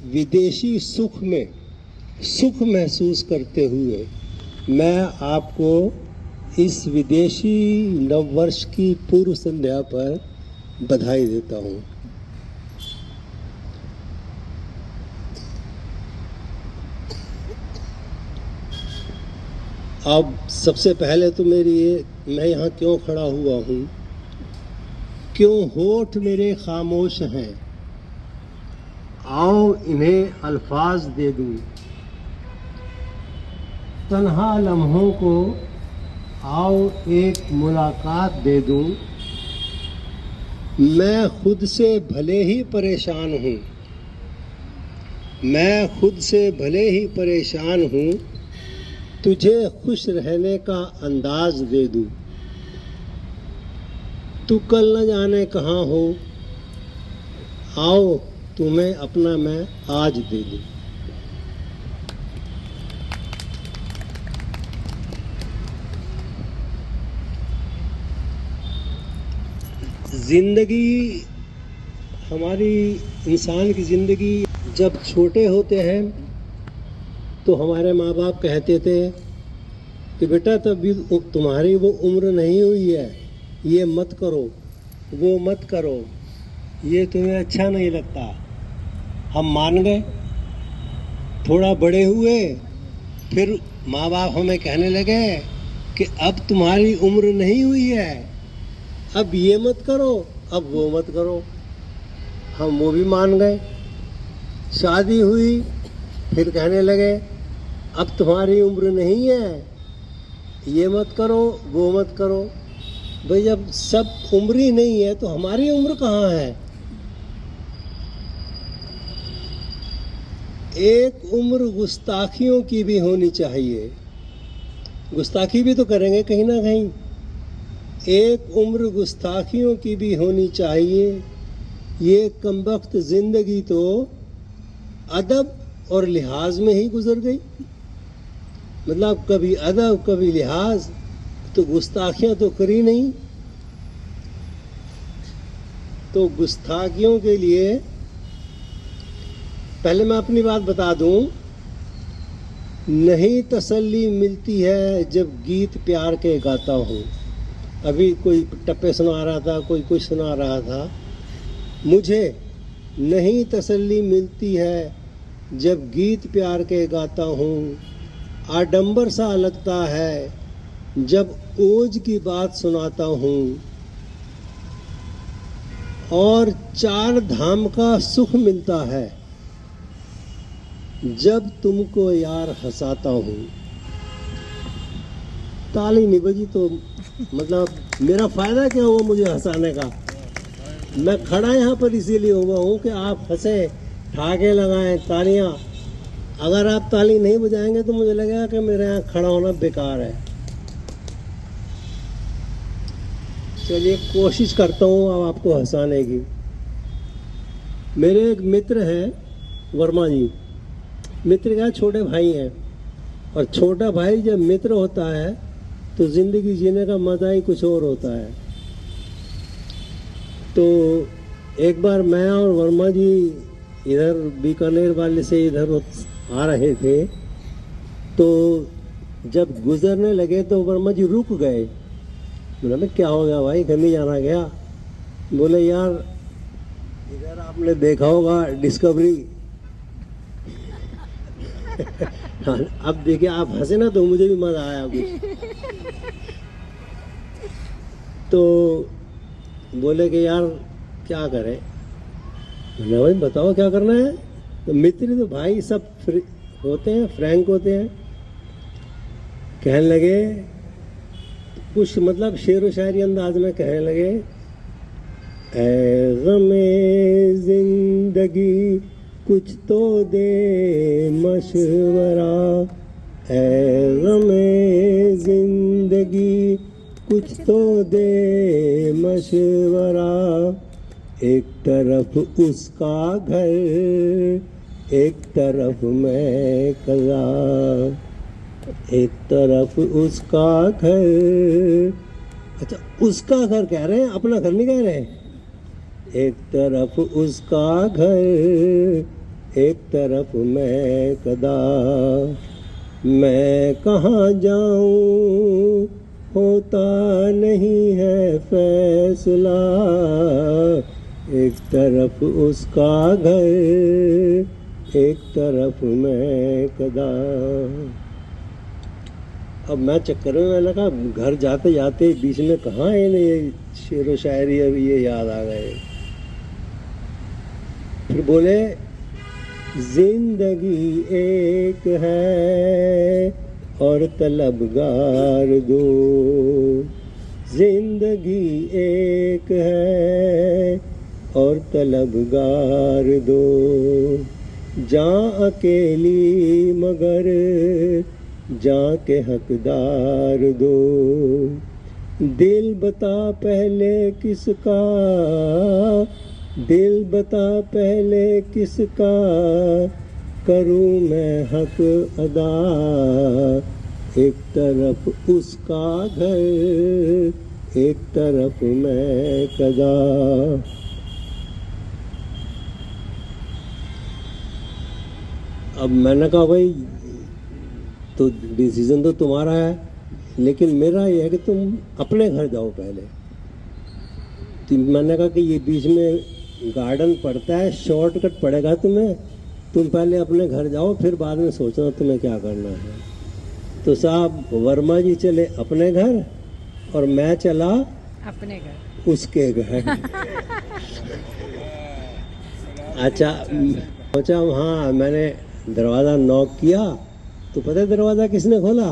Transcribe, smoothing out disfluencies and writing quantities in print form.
विदेशी सुख महसूस करते हुए मैं आपको इस विदेशी नववर्ष की पूर्व संध्या पर बधाई देता हूँ। अब सबसे पहले तो मैं यहाँ क्यों खड़ा हुआ हूँ, क्यों होठ मेरे खामोश हैं, आओ इन्हें अल्फाज दे दूँ, तन्हा लम्हों को आओ एक मुलाकात दे दूँ। मैं खुद से भले ही परेशान हूँ, तुझे खुश रहने का अंदाज दे दूँ। तू कल न जाने कहाँ हो, आओ तुम्हें अपना मैं आज दे दूँ। ज़िंदगी, हमारी इंसान की ज़िंदगी, जब छोटे होते हैं तो हमारे माँ बाप कहते थे कि बेटा तभी तुम्हारी वो उम्र नहीं हुई है, ये मत करो, वो मत करो, ये तुम्हें अच्छा नहीं लगता। हम मान गए। थोड़ा बड़े हुए फिर माँ बाप हमें कहने लगे कि अब तुम्हारी उम्र नहीं हुई है, अब ये मत करो, अब वो मत करो। हम वो भी मान गए। शादी हुई फिर कहने लगे अब तुम्हारी उम्र नहीं है, ये मत करो, वो मत करो। भाई जब सब उम्र ही नहीं है तो हमारी उम्र कहाँ है? एक उम्र गुस्ताखियों की भी होनी चाहिए, गुस्ताखी भी तो करेंगे कहीं ना कहीं। एक उम्र गुस्ताखियों की भी होनी चाहिए। ये कमबख्त जिंदगी तो अदब और लिहाज में ही गुजर गई। मतलब कभी अदब कभी लिहाज, तो गुस्ताखियां तो करी नहीं। तो गुस्ताखियों के लिए पहले मैं अपनी बात बता दूं, नहीं तसल्ली मिलती है जब गीत प्यार के गाता हूँ। अभी कोई टप्पे सुना रहा था, कोई कुछ सुना रहा था। मुझे नहीं तसल्ली मिलती है जब गीत प्यार के गाता हूँ। आडंबर सा लगता है जब ओज की बात सुनाता हूँ, और चार धाम का सुख मिलता है जब तुमको यार हंसाता हूँ। ताली नहीं बजी तो मतलब मेरा फ़ायदा क्या हुआ मुझे हंसाने का? मैं खड़ा यहाँ पर इसीलिए हुआ हूँ कि आप हंसे, ठाके लगाएं तालियाँ। अगर आप ताली नहीं बजाएंगे तो मुझे लगेगा कि मेरे यहाँ खड़ा होना बेकार है। चलिए कोशिश करता हूँ अब आपको हंसाने की। मेरे एक मित्र हैं वर्मा जी, मित्र क्या छोटे भाई हैं, और छोटा भाई जब मित्र होता है तो ज़िंदगी जीने का मज़ा ही कुछ और होता है। तो एक बार मैं और वर्मा जी इधर बीकानेर वाले से इधर आ रहे थे, तो जब गुजरने लगे तो वर्मा जी रुक गए। बोला क्या हो गया भाई, कहीं जाना गया? बोले यार इधर आपने देखा होगा डिस्कवरी। अब देखिए आप हंसे ना तो मुझे भी मजा आया कुछ। तो बोले कि यार क्या करें? बोले भाई बताओ क्या करना है? तो मित्र तो भाई सब होते हैं, फ्रैंक होते हैं। कहने लगे कुछ मतलब शेर व शायरी अंदाज में कहने लगे, ऐ ग़मे ज़िंदगी कुछ तो दे मशवरा, ऐ ग़मे ज़िंदगी कुछ तो दे मशवरा। एक तरफ उसका घर, एक तरफ मैं कला, एक तरफ उसका घर। अच्छा उसका घर कह रहे हैं, अपना घर नहीं कह रहे। एक तरफ उसका घर, एक तरफ मैं कदा, मैं कहाँ जाऊं होता नहीं है फैसला, एक तरफ उसका घर, एक तरफ मैं कदा। अब मैं चक्कर में, मैंने कहा घर जाते जाते बीच में कहाँ है ये शेर व शायरी, अब ये याद आ गए। फिर बोले जिंदगी एक है और तलबगार दो, जिंदगी एक है और तलबगार दो, जहाँ अकेली मगर जहाँ के हकदार दो, दिल बता पहले किसका, दिल बता पहले किसका, करूँ मैं हक अदा, एक तरफ उसका घर, एक तरफ मैं कदा। अब मैंने कहा भाई तो डिसीजन तो तुम्हारा है, लेकिन मेरा ये है कि तुम अपने घर जाओ पहले। तो मैंने कहा कि ये बीच में गार्डन पड़ता है, शॉर्टकट पड़ेगा तुम्हें, तुम पहले अपने घर जाओ, फिर बाद में सोचना तुम्हें क्या करना है। तो साहब वर्मा जी चले अपने घर और मैं चला अपने घर उसके घर। अच्छा सोचा, हाँ मैंने दरवाज़ा नॉक किया तो पता है दरवाज़ा किसने खोला?